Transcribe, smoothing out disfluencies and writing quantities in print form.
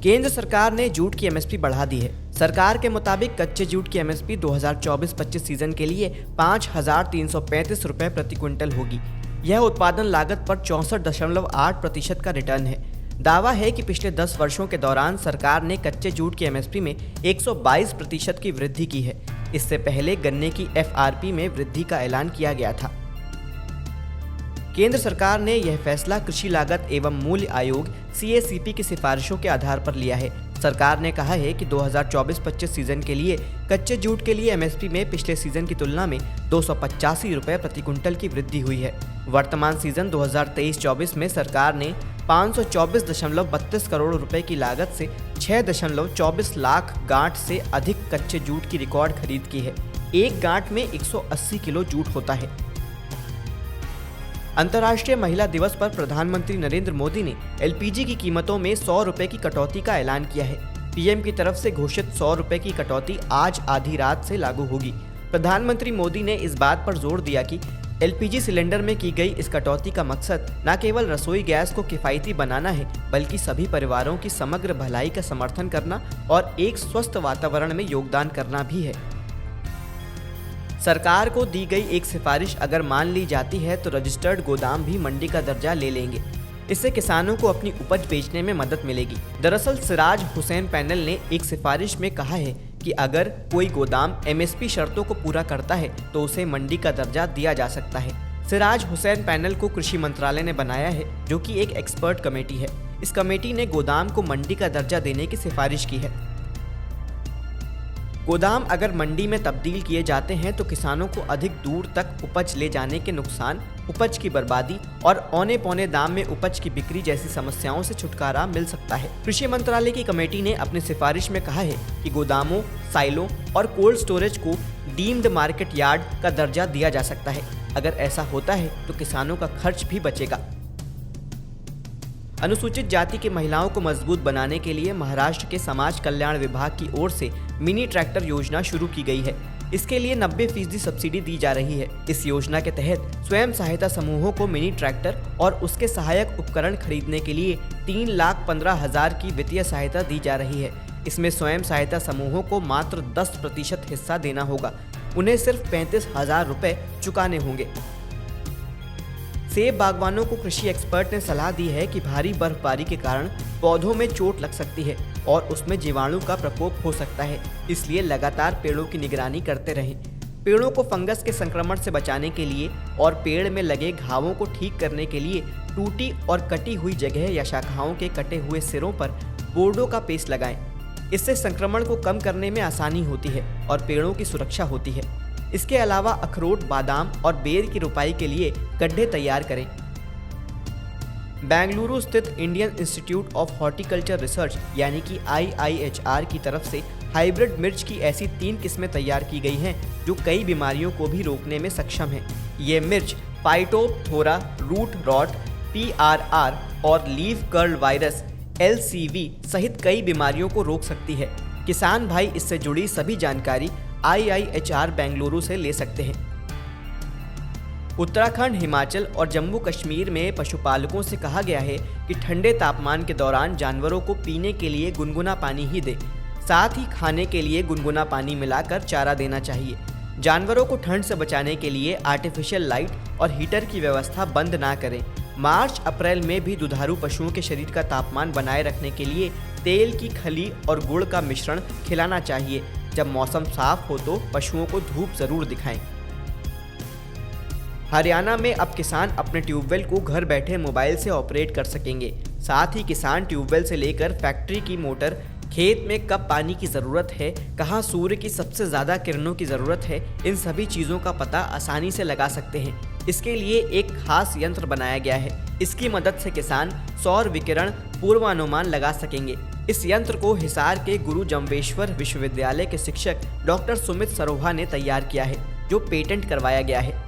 केंद्र सरकार ने जूट की एमएसपी बढ़ा दी है। सरकार के मुताबिक कच्चे जूट की एमएसपी 2024-25 सीजन के लिए 5,335 रुपए प्रति क्विंटल होगी। यह उत्पादन लागत पर 64.8% का रिटर्न है। दावा है कि पिछले 10 वर्षों के दौरान सरकार ने कच्चे जूट की एमएसपी में 122% की वृद्धि की है। इससे पहले गन्ने की एफआरपी में वृद्धि का ऐलान किया गया था। केंद्र सरकार ने यह फैसला कृषि लागत एवं मूल्य आयोग CACP की सिफारिशों के आधार पर लिया है। सरकार ने कहा है कि 2024-25 सीजन के लिए कच्चे जूट के लिए एमएसपी में पिछले सीजन की तुलना में 285 रुपए प्रति क्विंटल की वृद्धि हुई है। वर्तमान सीजन 2023-24 में सरकार ने 524.32 करोड़ रुपए की लागत से 6.24 लाख गांठ से अधिक कच्चे जूट की रिकॉर्ड खरीद की है। एक गांठ में 180 किलो जूट होता है। अंतर्राष्ट्रीय महिला दिवस पर प्रधानमंत्री नरेंद्र मोदी ने LPG की कीमतों में 100 रुपए की कटौती का ऐलान किया है। पीएम की तरफ से घोषित 100 रुपए की कटौती आज आधी रात से लागू होगी। प्रधानमंत्री मोदी ने इस बात पर जोर दिया कि LPG सिलेंडर में की गई इस कटौती का मकसद न केवल रसोई गैस को किफायती बनाना है, बल्कि सभी परिवारों की समग्र भलाई का समर्थन करना और एक स्वस्थ वातावरण में योगदान करना भी है। सरकार को दी गई एक सिफारिश अगर मान ली जाती है तो रजिस्टर्ड गोदाम भी मंडी का दर्जा ले लेंगे। इससे किसानों को अपनी उपज बेचने में मदद मिलेगी। दरअसल सिराज हुसैन पैनल ने एक सिफारिश में कहा है कि अगर कोई गोदाम MSP शर्तों को पूरा करता है तो उसे मंडी का दर्जा दिया जा सकता है। सिराज हुसैन पैनल को कृषि मंत्रालय ने बनाया है, जो कि एक एक्सपर्ट कमेटी है। इस कमेटी ने गोदाम को मंडी का दर्जा देने की सिफारिश की है। गोदाम अगर मंडी में तब्दील किए जाते हैं तो किसानों को अधिक दूर तक उपज ले जाने के नुकसान, उपज की बर्बादी और औने पौने दाम में उपज की बिक्री जैसी समस्याओं से छुटकारा मिल सकता है। कृषि मंत्रालय की कमेटी ने अपनी सिफारिश में कहा है कि गोदामों, साइलों और कोल्ड स्टोरेज को डीम्ड मार्केट यार्ड का दर्जा दिया जा सकता है। अगर ऐसा होता है तो किसानों का खर्च भी बचेगा। अनुसूचित जाति की महिलाओं को मजबूत बनाने के लिए महाराष्ट्र के समाज कल्याण विभाग की ओर से मिनी ट्रैक्टर योजना शुरू की गई है। इसके लिए 90% सब्सिडी दी जा रही है। इस योजना के तहत स्वयं सहायता समूहों को मिनी ट्रैक्टर और उसके सहायक उपकरण खरीदने के लिए 3,15,000 की वित्तीय सहायता दी जा रही है। इसमें स्वयं सहायता समूहों को मात्र 10% हिस्सा देना होगा। उन्हें सिर्फ 35,000 रुपए चुकाने होंगे। सेब बागवानों को कृषि एक्सपर्ट ने सलाह दी है कि भारी बर्फबारी के कारण पौधों में चोट लग सकती है और उसमें जीवाणु का प्रकोप हो सकता है। इसलिए लगातार पेड़ों की निगरानी करते रहें। पेड़ों को फंगस के संक्रमण से बचाने के लिए और पेड़ में लगे घावों को ठीक करने के लिए टूटी और कटी हुई जगह या शाखाओं के कटे हुए सिरों पर बोर्डो का पेस्ट लगाएं। इससे संक्रमण को कम करने में आसानी होती है और पेड़ों की सुरक्षा होती है। इसके अलावा अखरोट, बादाम और बेर की रोपाई के लिए गड्ढे तैयार करें। बेंगलुरु स्थित Indian institute of horticulture research यानी कि IIHR की तरफ से हाइब्रिड मिर्च की ऐसी 3 किस्में तैयार की गई हैं जो कई बीमारियों को भी रोकने में सक्षम हैं। ये मिर्च फाइटोप्थोरा, रूट रॉट, PRR और लीफ कर्ल वायरस LCV सहित कई बीमारियों को रोक सकती है। किसान भाई इससे जुड़ी सभी जानकारी IIHR बेंगलुरु से ले सकते हैं। उत्तराखंड, हिमाचल और जम्मू कश्मीर में पशुपालकों से कहा गया है कि ठंडे तापमान के दौरान जानवरों को पीने के लिए गुनगुना पानी ही दें। साथ ही खाने के लिए गुनगुना पानी मिलाकर चारा देना चाहिए। जानवरों को ठंड से बचाने के लिए आर्टिफिशियल लाइट और हीटर की व्यवस्था बंद ना करें। मार्च अप्रैल में भी दुधारू पशुओं के शरीर का तापमान बनाए रखने के लिए तेल की खली और गुड़ का मिश्रण खिलाना चाहिए। जब मौसम साफ हो तो पशुओं को धूप जरूर दिखाएं। हरियाणा में अब किसान अपने ट्यूबवेल को घर बैठे मोबाइल से ऑपरेट कर सकेंगे। साथ ही किसान ट्यूबवेल से लेकर फैक्ट्री की मोटर, खेत में कब पानी की ज़रूरत है, कहाँ सूर्य की सबसे ज़्यादा किरणों की ज़रूरत है, इन सभी चीज़ों का पता आसानी से लगा सकते हैं। इसके लिए एक खास यंत्र बनाया गया है। इसकी मदद से किसान सौर विकिरण पूर्वानुमान लगा सकेंगे। इस यंत्र को हिसार के गुरु जम्बेश्वर विश्वविद्यालय के शिक्षक डॉक्टर सुमित सरोहा ने तैयार किया है, जो पेटेंट करवाया गया है।